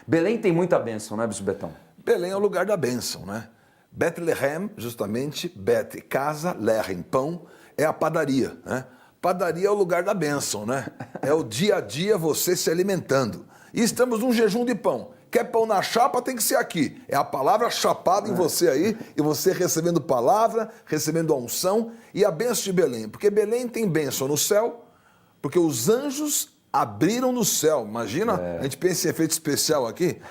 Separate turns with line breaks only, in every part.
Belém tem muita bênção, né, Bispo Betão?
Belém é o lugar da bênção, né? Bethlehem, justamente, Bet, casa, Lehem, pão, é a padaria, né? Padaria é o lugar da bênção, né? É o dia a dia você se alimentando. E estamos num jejum de pão. Quer pão na chapa, tem que ser aqui. É a palavra chapada em você aí, e você recebendo palavra, recebendo a unção e a bênção de Belém. Porque Belém tem bênção no céu, porque os anjos abriram no céu. Imagina, a gente pensa em efeito especial aqui.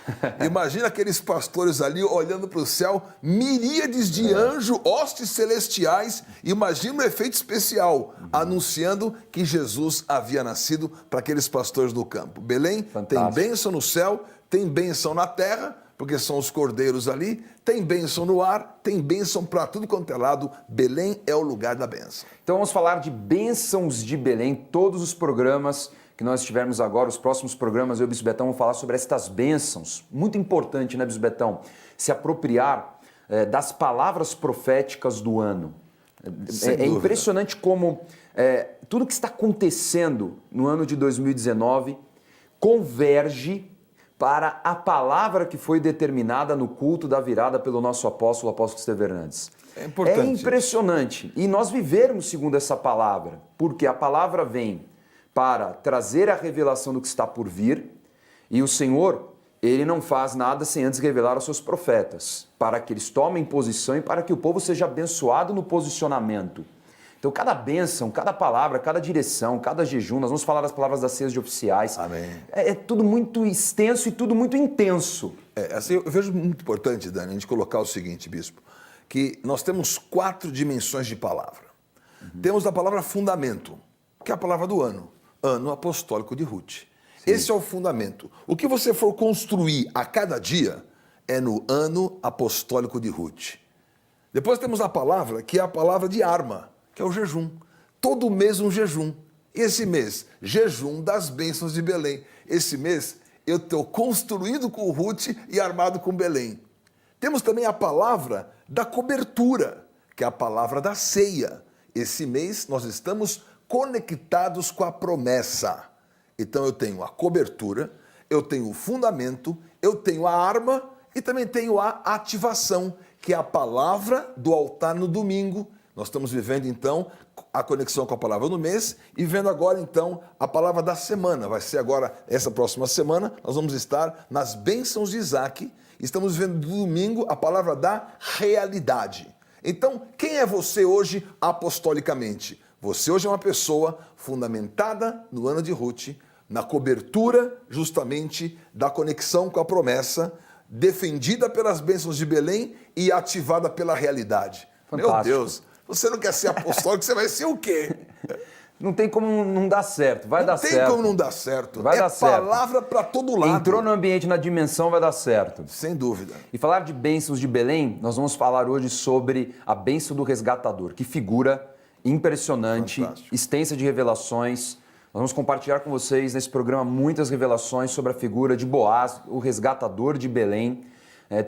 Imagina aqueles pastores ali olhando para o céu, miríades de anjos, hostes celestiais. Imagina o efeito especial, anunciando que Jesus havia nascido para aqueles pastores do campo. Belém tem bênção no céu, tem bênção na terra, porque são os cordeiros ali, tem bênção no ar, tem bênção para tudo quanto é lado. Belém é o lugar da bênção.
Então vamos falar de bênçãos de Belém, todos os programas que nós tivermos agora, os próximos programas, eu e o Bispo Betão vamos falar sobre estas bênçãos. Muito importante, né, Bispo Betão? Se apropriar das palavras proféticas do ano. É impressionante como tudo que está acontecendo no ano de 2019 converge para a palavra que foi determinada no culto da virada pelo nosso apóstolo, o apóstolo Estevão Hernandes.
É importante.
É impressionante. E nós vivermos segundo essa palavra, porque a palavra vem para trazer a revelação do que está por vir, e o Senhor, Ele não faz nada sem antes revelar aos seus profetas, para que eles tomem posição e para que o povo seja abençoado no posicionamento. Então, cada bênção, cada palavra, cada direção, cada jejum, nós vamos falar das palavras das ceias de oficiais.
Amém.
É tudo muito extenso e tudo muito intenso.
Assim, eu vejo muito importante, Dani, a gente colocar o seguinte, bispo, que nós temos 4 dimensões de palavra. Temos a palavra fundamento, que é a palavra do ano apostólico de Ruth. Sim. Esse é o fundamento. O que você for construir a cada dia é no ano apostólico de Ruth. Depois temos a palavra, que é a palavra de arma, que é o jejum. Todo mês um jejum. Esse mês, jejum das bênçãos de Belém. Esse mês, eu estou construído com Ruth e armado com Belém. Temos também a palavra da cobertura, que é a palavra da ceia. Esse mês, nós estamos conectados com a promessa. Então eu tenho a cobertura, eu tenho o fundamento, eu tenho a arma e também tenho a ativação, que é a palavra do altar no domingo. Nós estamos vivendo então a conexão com a palavra no mês e vendo agora então a palavra da semana. Vai ser agora, essa próxima semana, nós vamos estar nas bênçãos de Isaac. Estamos vendo no domingo a palavra da realidade. Então, quem é você hoje apostolicamente? Você hoje é uma pessoa fundamentada no ano de Ruth, na cobertura justamente da conexão com a promessa, defendida pelas bênçãos de Belém e ativada pela realidade.
Fantástico.
Meu Deus, você não quer ser apostólico, você vai ser o quê?
Não tem como não dar certo, vai dar certo.
Não tem como não dar certo.
Vai dar certo.
É palavra para todo lado.
Entrou no ambiente, na dimensão, vai dar certo.
Sem dúvida.
E falar de bênçãos de Belém, nós vamos falar hoje sobre a bênção do resgatador, que figura impressionante,
Fantástico.
Extensa de revelações. Nós vamos compartilhar com vocês nesse programa muitas revelações sobre a figura de Boaz, o resgatador de Belém.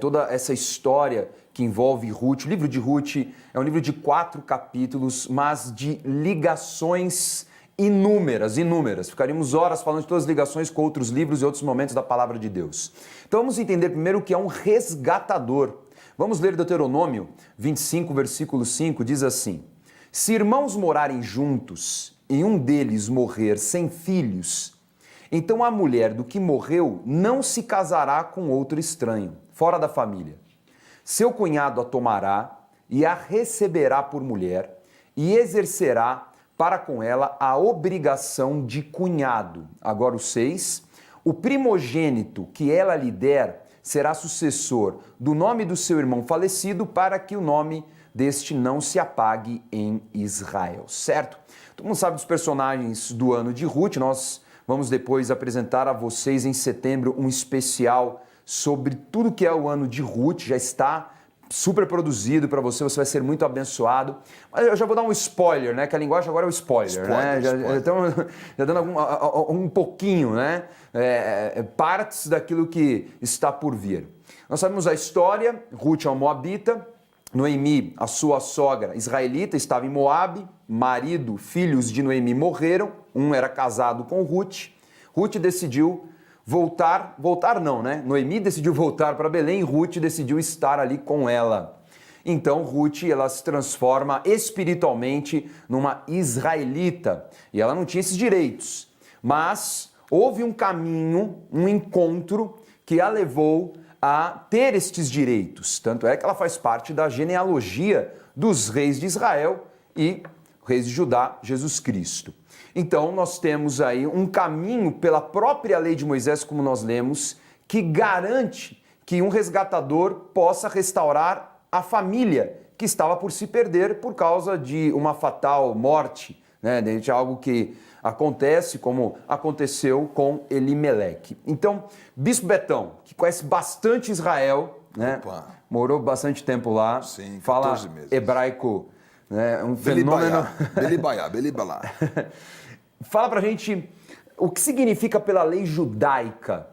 Toda essa história que envolve Ruth. O livro de Ruth é um livro de 4 capítulos, mas de ligações inúmeras. Ficaríamos horas falando de todas as ligações com outros livros e outros momentos da palavra de Deus. Então vamos entender primeiro o que é um resgatador. Vamos ler Deuteronômio 25, versículo 5, diz assim: se irmãos morarem juntos e um deles morrer sem filhos, então a mulher do que morreu não se casará com outro estranho, fora da família. Seu cunhado a tomará e a receberá por mulher e exercerá para com ela a obrigação de cunhado. Agora o 6, o primogênito que ela lhe der será sucessor do nome do seu irmão falecido, para que o nome deste não se apague em Israel, certo? Todo mundo sabe dos personagens do ano de Ruth. Nós vamos depois apresentar a vocês em setembro um especial sobre tudo que é o ano de Ruth. Já está super produzido para você, você vai ser muito abençoado. Mas eu já vou dar um spoiler, né? Que a linguagem agora é o spoiler, né? Já dando um pouquinho, né? Partes daquilo que está por vir. Nós sabemos a história. Ruth é uma moabita. Noemi, a sua sogra israelita, estava em Moabe. Marido, filhos de Noemi morreram. Um era casado com Ruth. Ruth decidiu voltar não, né? Noemi decidiu voltar para Belém e Ruth decidiu estar ali com ela. Então Ruth, ela se transforma espiritualmente numa israelita e ela não tinha esses direitos, mas houve um caminho, um encontro que a levou a ter estes direitos. Tanto é que ela faz parte da genealogia dos reis de Israel e reis de Judá, Jesus Cristo. Então nós temos aí um caminho pela própria lei de Moisés, como nós lemos, que garante que um resgatador possa restaurar a família que estava por se perder por causa de uma fatal morte, né? De algo que acontece como aconteceu com Elimeleque. Então, Bispo Betão, que conhece bastante Israel, né? Morou bastante tempo lá,
sim,
fala
14 meses.
hebraico, né? Um fenômeno.
Belibalá.
Fala pra gente o que significa pela lei judaica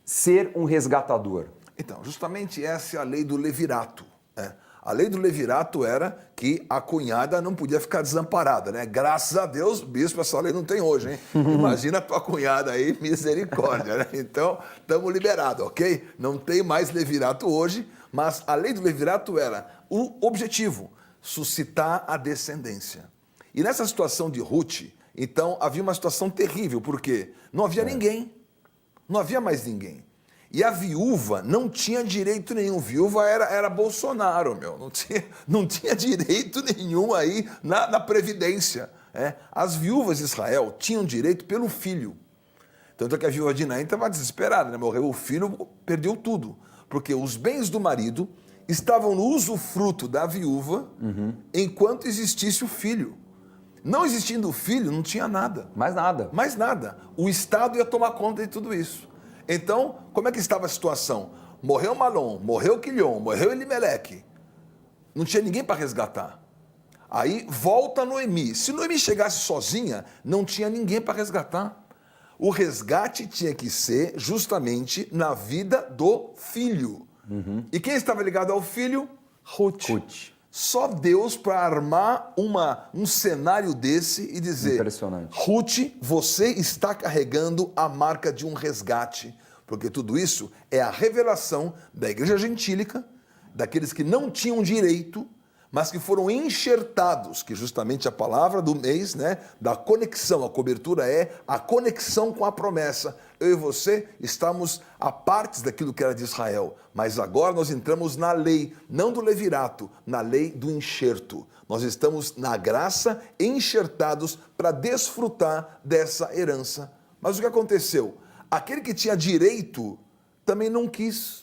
ser um resgatador.
Então, justamente essa é a lei do levirato. Né? A lei do levirato era que a cunhada não podia ficar desamparada, né? Graças a Deus, bispo, essa lei não tem hoje, hein? Imagina a tua cunhada aí, misericórdia, né? Então, estamos liberados, ok? Não tem mais levirato hoje, mas a lei do levirato era o objetivo, suscitar a descendência. E nessa situação de Ruth, então, havia uma situação terrível, porque não havia ninguém, não havia mais ninguém. E a viúva não tinha direito nenhum. Viúva era Bolsonaro, meu. Não tinha direito nenhum aí na Previdência. As viúvas de Israel tinham direito pelo filho. Tanto é que a viúva de Naim estava desesperada, né? Morreu o filho, perdeu tudo. Porque os bens do marido estavam no usufruto da viúva enquanto existisse o filho. Não existindo o filho, não tinha nada.
Mais nada.
Mais nada. O Estado ia tomar conta de tudo isso. Então, como é que estava a situação? Morreu Malom, morreu Quilion, morreu Elimeleque. Não tinha ninguém para resgatar. Aí volta Noemi. Se Noemi chegasse sozinha, não tinha ninguém para resgatar. O resgate tinha que ser justamente na vida do filho. E quem estava ligado ao filho? Ruth. Só Deus para armar um cenário desse e dizer:
impressionante.
Ruth, você está carregando a marca de um resgate, porque tudo isso é a revelação da igreja gentílica, daqueles que não tinham direito, mas que foram enxertados, que justamente a palavra do mês, né, da conexão, a cobertura é a conexão com a promessa. Eu e você estamos a partes daquilo que era de Israel, mas agora nós entramos na lei, não do levirato, na lei do enxerto. Nós estamos na graça, enxertados para desfrutar dessa herança. Mas o que aconteceu? Aquele que tinha direito também não quis.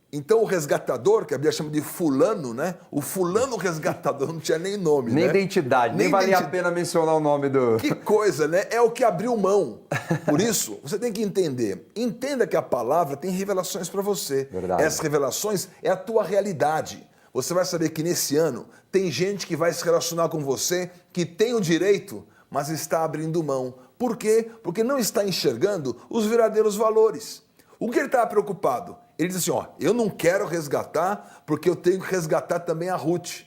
Então o resgatador, que a Bíblia chama de fulano, né? O fulano resgatador não tinha nem nome,
nem
né?
identidade, nem valia a pena mencionar o nome do...
Que coisa, né? É o que abriu mão. Por isso, você tem que entender. Entenda que a palavra tem revelações para você.
Verdade.
Essas revelações é a tua realidade. Você vai saber que nesse ano tem gente que vai se relacionar com você que tem o direito, mas está abrindo mão. Por quê? Porque não está enxergando os verdadeiros valores. O que ele estava preocupado? Ele disse assim, eu não quero resgatar porque eu tenho que resgatar também a Ruth.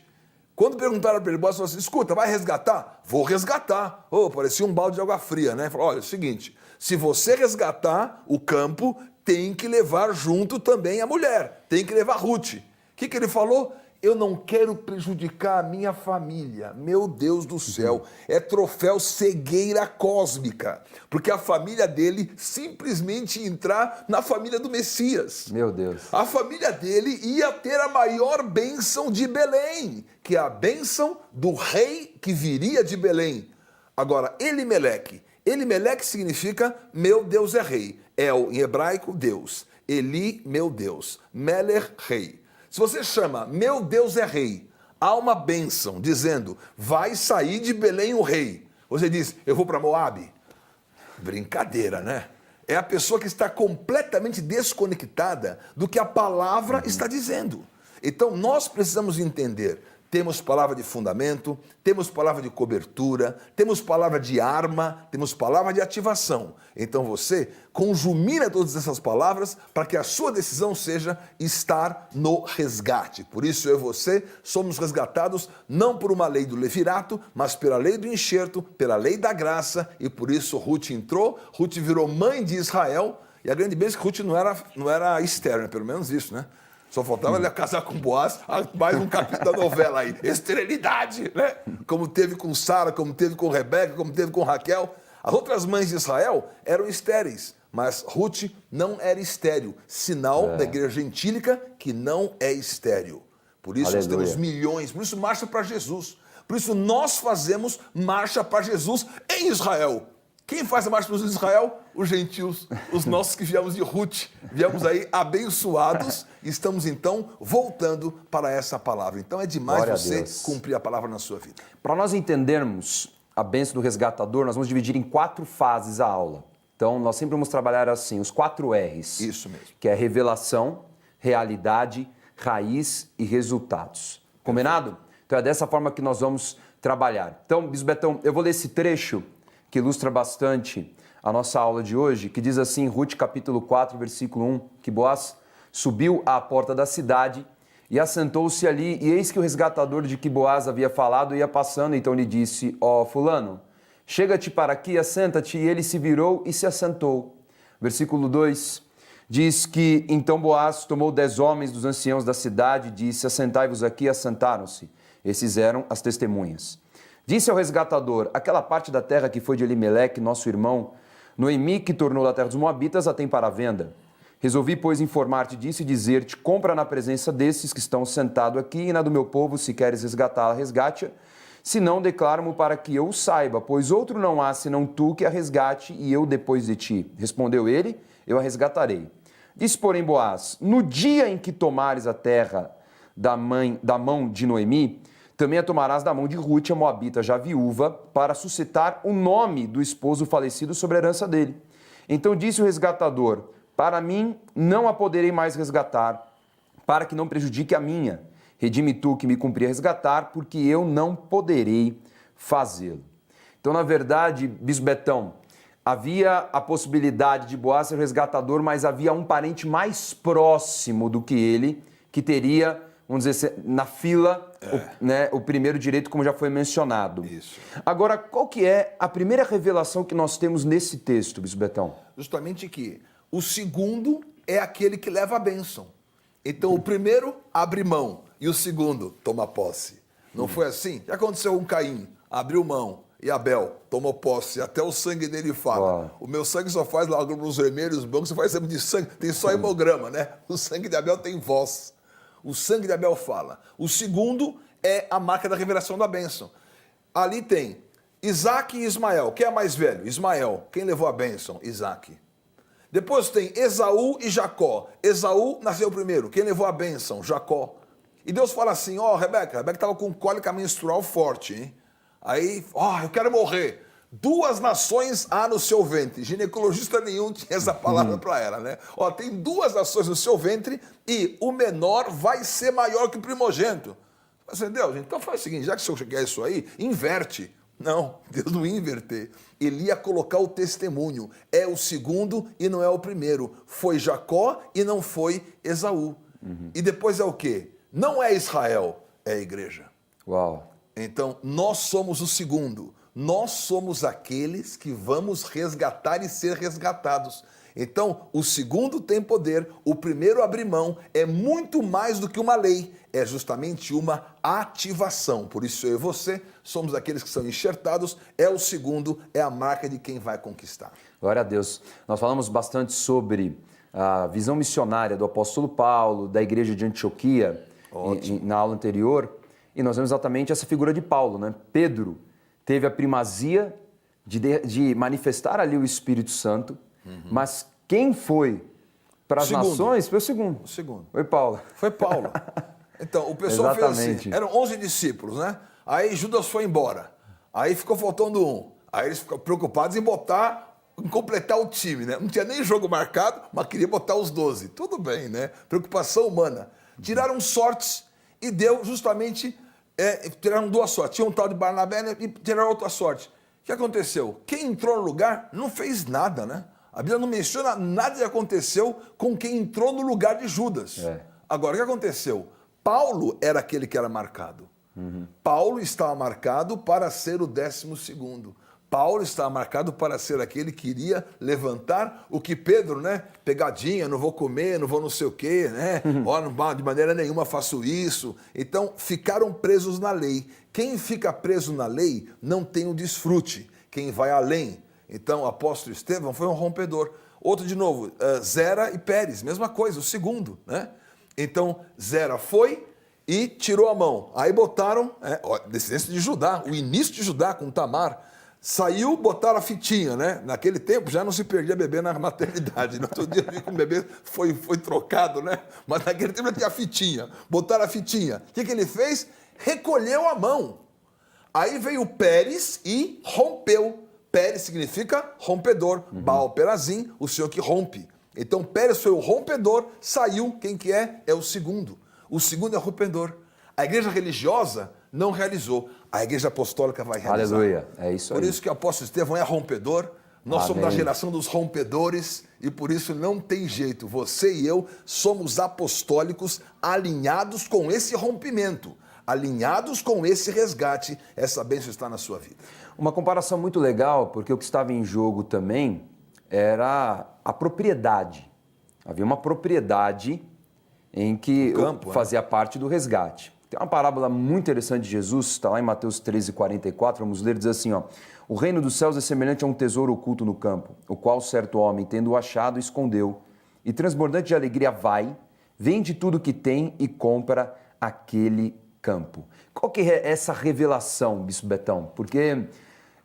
Quando perguntaram para ele, ele falou assim, escuta, vai resgatar? Vou resgatar. Parecia um balde de água fria, né? Falou, olha, é o seguinte, se você resgatar o campo, tem que levar junto também a mulher, tem que levar a Ruth. O que ele falou? Eu não quero prejudicar a minha família. Meu Deus do céu, é troféu cegueira cósmica. Porque a família dele simplesmente entrar na família do Messias.
Meu Deus.
A família dele ia ter a maior bênção de Belém, que é a bênção do rei que viria de Belém. Agora, Elimeleque. Elimeleque significa meu Deus é rei. El, em hebraico, Deus. Eli, meu Deus. Meler, rei. Se você chama meu Deus é rei, há uma bênção dizendo vai sair de Belém o rei. Você diz, eu vou para Moabe. Brincadeira, né? É a pessoa que está completamente desconectada do que a palavra está dizendo. Então nós precisamos entender. Temos palavra de fundamento, temos palavra de cobertura, temos palavra de arma, temos palavra de ativação. Então você conjumina todas essas palavras para que a sua decisão seja estar no resgate. Por isso eu e você somos resgatados não por uma lei do levirato, mas pela lei do enxerto, pela lei da graça, e por isso Ruth entrou, Ruth virou mãe de Israel, E a grande bênção é que Ruth não era estéril, né? Pelo menos isso, né? Só faltava ele casar com Boaz, mais um capítulo da novela aí. Esterilidade, né? Como teve com Sara, como teve com Rebeca, como teve com Raquel. As outras mães de Israel eram estéreis, mas Ruth não era estéril. Sinal da igreja gentílica que não é estéril. Por isso nós temos milhões, por isso marcha para Jesus. Por isso nós fazemos marcha para Jesus em Israel. Quem faz a marcha para Jesus em Israel? Os gentios, os nossos que viemos de Ruth. Viemos aí abençoados e estamos então voltando para essa palavra. Então é demais você cumprir a palavra na sua vida.
Para nós entendermos a bênção do resgatador, nós vamos dividir em 4 fases a aula. Então nós sempre vamos trabalhar assim, os 4 R's.
Isso mesmo.
Que é revelação, realidade, raiz e resultados. Combinado? Então é dessa forma que nós vamos trabalhar. Então, Bispo Betão, eu vou ler esse trecho que ilustra bastante a nossa aula de hoje, que diz assim, Ruth capítulo 4, versículo 1, que Boaz subiu à porta da cidade e assentou-se ali, e eis que o resgatador de que Boaz havia falado ia passando, então lhe disse, ó fulano, chega-te para aqui, assenta-te, e ele se virou e se assentou. Versículo 2 diz que então Boaz tomou 10 homens dos anciãos da cidade e disse, assentai-vos aqui, e assentaram-se. Esses eram as testemunhas. Disse ao resgatador, aquela parte da terra que foi de Elimeleque, nosso irmão, Noemi, que tornou da terra dos Moabitas, a tem para venda. Resolvi, pois, informar-te disso e dizer-te, compra na presença desses que estão sentados aqui, e na do meu povo, se queres resgatá-la, resgate-a. Se não, declaro-mo para que eu o saiba, pois outro não há, senão tu que a resgate, e eu depois de ti. Respondeu ele, eu a resgatarei. Disse, porém, Boaz, no dia em que tomares a terra da mão de Noemi, também a tomarás da mão de Ruth, a moabita, já viúva, para suscitar o nome do esposo falecido sobre a herança dele. Então disse o resgatador, para mim não a poderei mais resgatar, para que não prejudique a minha. Redime tu que me cumpria resgatar, porque eu não poderei fazê-lo. Então, na verdade, Bispo Betão, havia a possibilidade de Boaz ser resgatador, mas havia um parente mais próximo do que ele, que teria, vamos dizer, na fila, o primeiro direito, como já foi mencionado.
Isso.
Agora, qual que é a primeira revelação que nós temos nesse texto, Bispo Betão?
Justamente que o segundo é aquele que leva a bênção. Então, o primeiro abre mão e o segundo toma posse. Não foi assim? Já aconteceu com Caim, abriu mão, e Abel tomou posse, até o sangue dele fala. O meu sangue só faz lá nos vermelhos, brancos, você faz exame de sangue, tem só hemograma, né? O sangue de Abel tem voz. O sangue de Abel fala. O segundo é a marca da revelação da bênção. Ali tem Isaac e Ismael. Quem é mais velho? Ismael. Quem levou a bênção? Isaac. Depois tem Esaú e Jacó. Esaú nasceu primeiro. Quem levou a bênção? Jacó. E Deus fala assim, Rebeca estava com cólica menstrual forte, hein? Aí, eu quero morrer. 2 nações há no seu ventre. Ginecologista nenhum tinha essa palavra para ela, né? Tem 2 nações no seu ventre e o menor vai ser maior que o primogênito. Mas, Deus, então faz o seguinte, já que o senhor quer isso aí, inverte. Não, Deus não ia inverter. Ele ia colocar o testemunho. É o segundo e não é o primeiro. Foi Jacó e não foi Esaú. E depois é o quê? Não é Israel, é a igreja.
Uau.
Então, nós somos o segundo. Nós somos aqueles que vamos resgatar e ser resgatados. Então, o segundo tem poder, o primeiro abrir mão é muito mais do que uma lei, é justamente uma ativação. Por isso eu e você somos aqueles que são enxertados, é o segundo, é a marca de quem vai conquistar.
Glória a Deus. Nós falamos bastante sobre a visão missionária do apóstolo Paulo, da igreja de Antioquia, na aula anterior, e nós vemos exatamente essa figura de Paulo, né? Pedro teve a primazia de manifestar ali o Espírito Santo, mas quem foi para as nações foi o segundo.
O segundo.
Foi Paulo.
Foi Paulo. Então, o pessoal fez assim, eram 11 discípulos, né? Aí Judas foi embora, aí ficou faltando um. Aí eles ficaram preocupados em completar o time, né? Não tinha nem jogo marcado, mas queria botar os 12. Tudo bem, né? Preocupação humana. Tiraram sortes e deu justamente... tiraram 2 sortes. Tinha um tal de Barnabé, né, e tiraram outra sorte. O que aconteceu? Quem entrou no lugar não fez nada, né? A Bíblia não menciona nada que aconteceu com quem entrou no lugar de Judas. Agora, o que aconteceu? Paulo era aquele que era marcado. Paulo estava marcado para ser o 12º. Paulo está marcado para ser aquele que iria levantar o que Pedro, né? Pegadinha, não vou comer, não vou não sei o quê, né? Ó, de maneira nenhuma faço isso. Então, ficaram presos na lei. Quem fica preso na lei não tem o desfrute. Quem vai além. Então, o apóstolo Estevão foi um rompedor. Outro de novo, Zera e Pérez, mesma coisa, o segundo, né? Então, Zera foi e tirou a mão. Aí botaram, descendência de Judá, o início de Judá com Tamar. Saiu, botaram a fitinha, né? Naquele tempo já não se perdia bebê na maternidade. No outro dia eu vi que o bebê foi trocado, né? Mas naquele tempo já tinha a fitinha. Botaram a fitinha. O que ele fez? Recolheu a mão. Aí veio Pérez e rompeu. Pérez significa rompedor. Baal Perazim, o senhor que rompe. Então Pérez foi o rompedor, saiu. Quem que é? É o segundo. O segundo é o rompedor. A igreja religiosa não realizou. A igreja apostólica vai realizar.
Aleluia, é isso aí.
Por isso que o apóstolo Estevão é rompedor. Nós somos da geração dos rompedores e por isso não tem jeito. Você e eu somos apostólicos alinhados com esse rompimento, alinhados com esse resgate. Essa bênção está na sua vida.
Uma comparação muito legal, porque o que estava em jogo também era a propriedade. Havia uma propriedade em que fazia parte do resgate. Tem uma parábola muito interessante de Jesus, está lá em Mateus 13:44, vamos ler, diz assim, ó: o reino dos céus é semelhante a um tesouro oculto no campo, o qual certo homem, tendo-o achado, escondeu, e transbordante de alegria vai, vende tudo o que tem e compra aquele campo. Qual que é essa revelação, Bispo Betão? Porque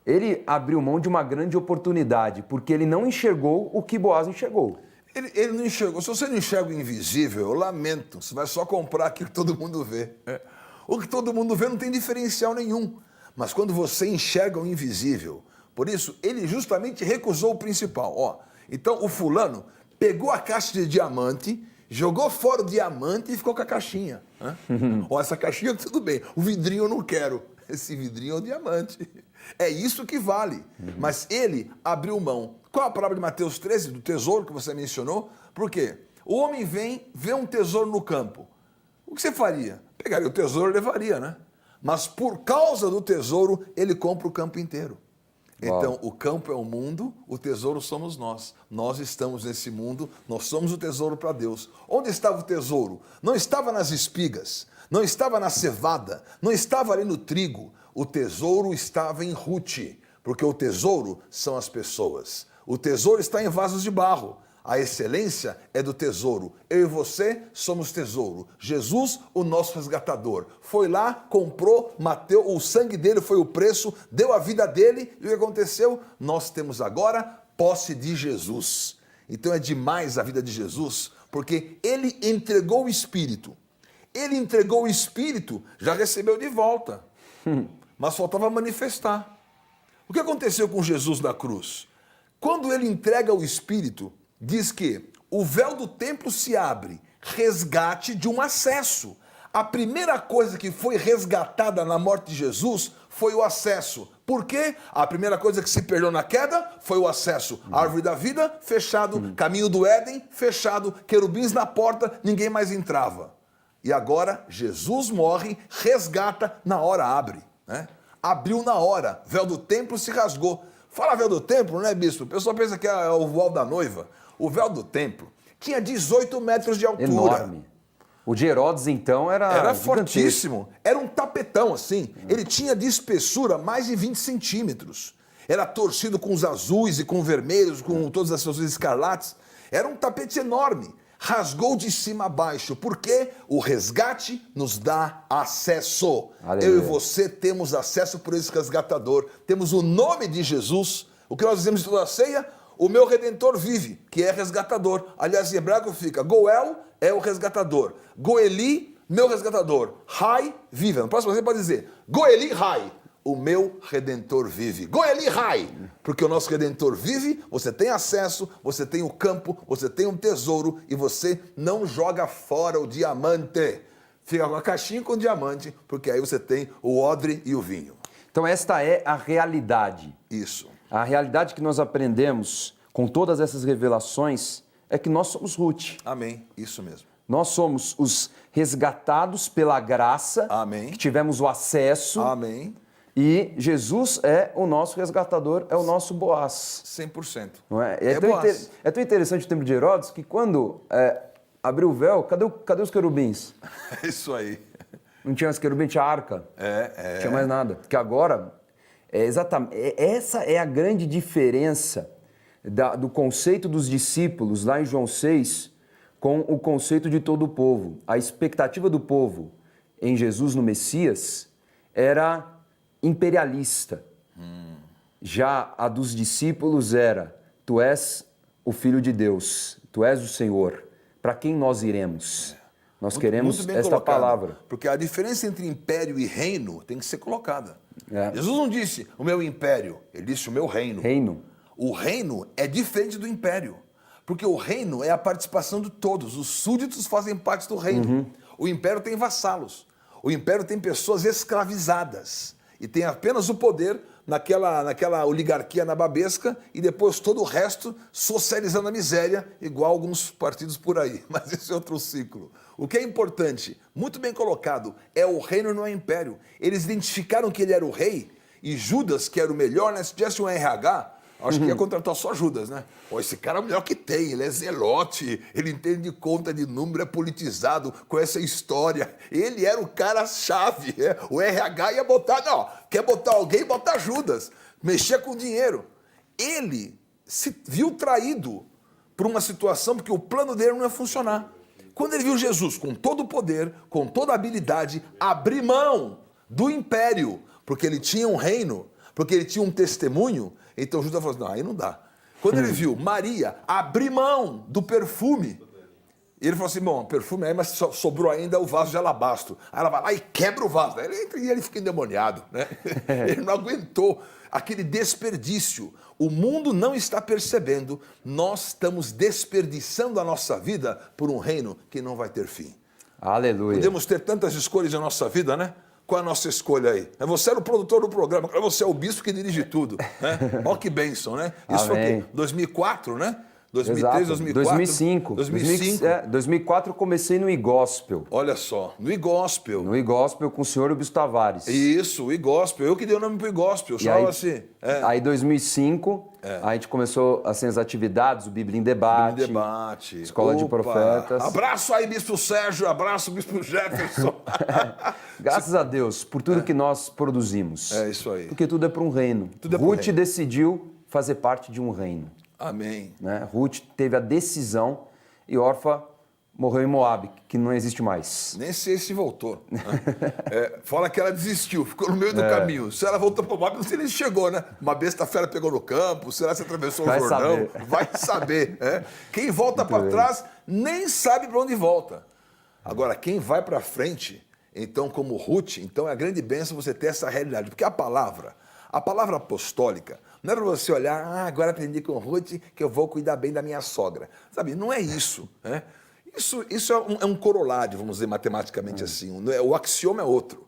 ele abriu mão de uma grande oportunidade, porque ele não enxergou o que Boaz enxergou.
Ele não enxergou. Se você não enxerga o invisível, eu lamento. Você vai só comprar aquilo que todo mundo vê. O que todo mundo vê não tem diferencial nenhum. Mas quando você enxerga o invisível, por isso, ele justamente recusou o principal. Então, o fulano pegou a caixa de diamante, jogou fora o diamante e ficou com a caixinha. Essa caixinha tudo bem. O vidrinho eu não quero. Esse vidrinho é o diamante. É isso que vale. Mas ele abriu mão. Qual a palavra de Mateus 13, do tesouro que você mencionou? Por quê? O homem vem, vê um tesouro no campo. O que você faria? Pegaria o tesouro e levaria, né? Mas por causa do tesouro, ele compra o campo inteiro.
Uau.
Então, o campo é o mundo, o tesouro somos nós. Nós estamos nesse mundo, nós somos o tesouro para Deus. Onde estava o tesouro? Não estava nas espigas, não estava na cevada, não estava ali no trigo. O tesouro estava em Ruth, porque o tesouro são as pessoas. O tesouro está em vasos de barro. A excelência é do tesouro. Eu e você somos tesouro. Jesus, o nosso resgatador, foi lá, comprou, mateu, o sangue dele foi o preço, deu a vida dele. E o que aconteceu? Nós temos agora posse de Jesus. Então é demais a vida de Jesus, porque ele entregou o Espírito. Ele entregou o Espírito, já recebeu de volta. Mas faltava manifestar. O que aconteceu com Jesus na cruz? Quando ele entrega o Espírito, diz que o véu do templo se abre, resgate de um acesso. A primeira coisa que foi resgatada na morte de Jesus foi o acesso. Por quê? A primeira coisa que se perdeu na queda foi o acesso. Árvore da vida, fechado. Caminho do Éden, fechado. Querubins na porta, ninguém mais entrava. E agora, Jesus morre, resgata, na hora abre. Né? Abriu na hora, véu do templo se rasgou. Fala véu do templo, né, bispo? O pessoal pensa que é o véu da noiva. O véu do templo tinha 18 metros de altura.
Enorme. O de Herodes, então, era
fortíssimo. Era um tapetão, assim. Ele tinha de espessura mais de 20 centímetros. Era torcido com os azuis e com vermelhos, com todas as suas escarlates. Era um tapete enorme. Rasgou de cima a baixo, porque o resgate nos dá acesso. Aleluia. Eu e você temos acesso por esse resgatador. Temos o nome de Jesus. O que nós dizemos em toda a ceia? O meu Redentor vive, que é resgatador. Aliás, em hebraico fica, Goel é o resgatador. Goeli, meu resgatador. Rai, vive. No próximo você pode dizer, Goeli, Rai. O meu Redentor vive. Goeli Rai! Porque o nosso Redentor vive, você tem acesso, você tem o campo, você tem um tesouro e você não joga fora o diamante. Fica com a caixinha com o diamante, porque aí você tem o odre e o vinho.
Então esta é a realidade.
Isso.
A realidade que nós aprendemos com todas essas revelações é que nós somos Ruth.
Amém. Isso mesmo.
Nós somos os resgatados pela graça.
Amém.
Que tivemos o acesso.
Amém.
E Jesus é o nosso resgatador, é o nosso Boaz.
100%.
Não é?
Boaz.
É tão interessante o templo de Herodes que quando abriu o véu, cadê os querubins?
É isso aí.
Não tinha os querubins, tinha a arca. Não tinha mais nada. Porque agora, essa é a grande diferença do conceito dos discípulos lá em João 6 com o conceito de todo o povo. A expectativa do povo em Jesus, no Messias, era imperialista. Já a dos discípulos era: tu és o Filho de Deus, tu és o Senhor, para quem nós iremos? Nós queremos
Muito bem
esta
colocado,
palavra.
Porque a diferença entre império e reino tem que ser colocada. Jesus não disse o meu império, ele disse o meu reino.
Reino.
O reino é diferente do império, porque o reino é a participação de todos, os súditos fazem parte do reino. O império tem vassalos, o império tem pessoas escravizadas e tem apenas o poder naquela oligarquia nababesca e depois todo o resto socializando a miséria, igual alguns partidos por aí. Mas esse é outro ciclo. O que é importante, muito bem colocado, é o reino, não é o império. Eles identificaram que ele era o rei e Judas, que era o melhor, né? Se tivesse um RH, acho que ia contratar só Judas, né? Pô, esse cara é o melhor que tem, ele é zelote, ele entende de conta de número, é politizado, conhece a história. Ele era o cara-chave, O RH ia botar, não, quer botar alguém, bota Judas. Mexer com dinheiro. Ele se viu traído por uma situação, porque o plano dele não ia funcionar. Quando ele viu Jesus com todo o poder, com toda a habilidade, abrir mão do império, porque ele tinha um reino, porque ele tinha um testemunho, então Judas falou assim, não, aí não dá. Quando ele viu Maria abrir mão do perfume, ele falou assim, bom, perfume aí, mas sobrou ainda o vaso de alabastro. Aí ela vai lá e quebra o vaso. Aí ele fica endemoniado, né? Ele não aguentou aquele desperdício. O mundo não está percebendo, nós estamos desperdiçando a nossa vida por um reino que não vai ter fim.
Aleluia.
Podemos ter tantas escolhas na nossa vida, né? Qual é a nossa escolha aí? Você era o produtor do programa, agora você é o bispo que dirige tudo. Né? Olha que bênção, né? Isso foi o quê? 2004, né? 2003,
Exato.
2004?
2005. 2004 eu comecei no iGospel.
Olha só, no iGospel.
No iGospel com o senhor Bispo Tavares.
Isso, o iGospel. Eu que dei o nome pro iGospel,
Aí,
assim.
Aí 2005, a gente começou assim, as atividades, o Bíblia em Debate.
Bíblia em Debate.
Escola de Profetas.
Abraço aí, Bispo Sérgio, abraço, Bispo Jefferson.
Graças a Deus por tudo que nós produzimos.
É isso aí.
Porque tudo é para um reino.
Tudo é pro
Ruth
reino.
decidiu fazer parte de um reino.
Amém.
Né? Ruth teve a decisão e Orfa morreu em Moabe, que não existe mais.
Nem sei se voltou. Né? Fala que ela desistiu, ficou no meio do caminho. Se ela voltou para o Moabe, não sei nem se chegou, né? Uma besta-feira pegou no campo, será que atravessou o Jordão?
Saber.
Vai saber. Quem volta para trás nem sabe para onde volta. Agora, quem vai para frente, então, como Ruth, então é a grande bênção você ter essa realidade. Porque a palavra apostólica, não é para você olhar, agora aprendi com Ruth que eu vou cuidar bem da minha sogra. Sabe, não é isso. Né? Isso é um corolário, vamos dizer matematicamente assim. O axioma é outro.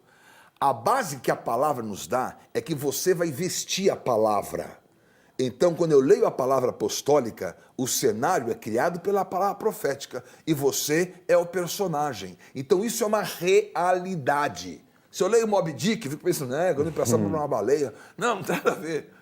A base que a palavra nos dá é que você vai vestir a palavra. Então, quando eu leio a palavra apostólica, o cenário é criado pela palavra profética e você é o personagem. Então, isso é uma realidade. Se eu leio Moby Dick, fico pensando, quando eu passar por uma baleia. Não tem nada a ver.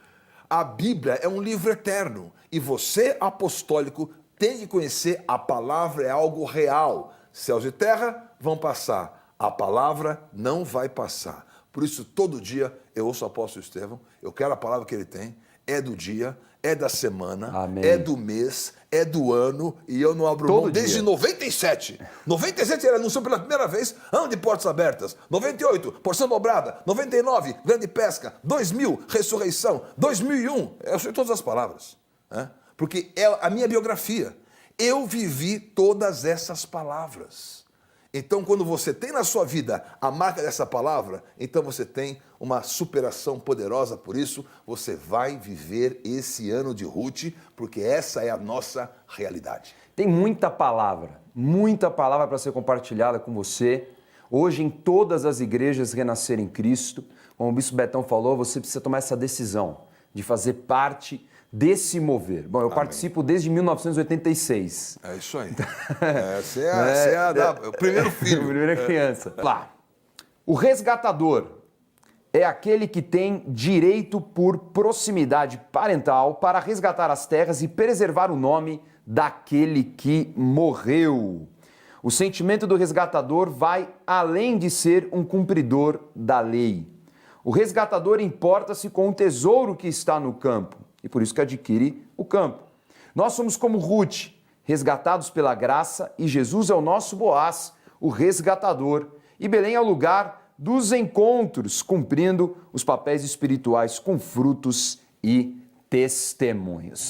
A Bíblia é um livro eterno e você, apostólico, tem que conhecer a palavra é algo real. Céus e terra vão passar, a palavra não vai passar. Por isso, todo dia eu ouço o apóstolo Estevão, eu quero a palavra que ele tem, é do dia, é da semana,
Amém.
É do mês, é do ano, e eu não abro
Todo
mão desde
dia.
97. 97 ele anunciou pela primeira vez, ano de portas abertas. 98, porção dobrada. 99, grande pesca. 2000, ressurreição. 2001, eu sei todas as palavras. Né? Porque é a minha biografia. Eu vivi todas essas palavras. Então, quando você tem na sua vida a marca dessa palavra, então você tem uma superação poderosa. Por isso, você vai viver esse ano de Ruth, porque essa é a nossa realidade.
Tem muita palavra para ser compartilhada com você. Hoje, em todas as igrejas Renascer em Cristo, como o Bispo Betão falou, você precisa tomar essa decisão de fazer parte desse mover. Bom, eu participo desde 1986.
É isso aí. Você é o primeiro filho.
Primeira criança. Lá. O resgatador é aquele que tem direito por proximidade parental para resgatar as terras e preservar o nome daquele que morreu. O sentimento do resgatador vai além de ser um cumpridor da lei. O resgatador importa-se com o tesouro que está no campo e por isso que adquire o campo. Nós somos como Ruth, resgatados pela graça, e Jesus é o nosso Boaz, o resgatador. E Belém é o lugar dos encontros, cumprindo os papéis espirituais com frutos e testemunhos.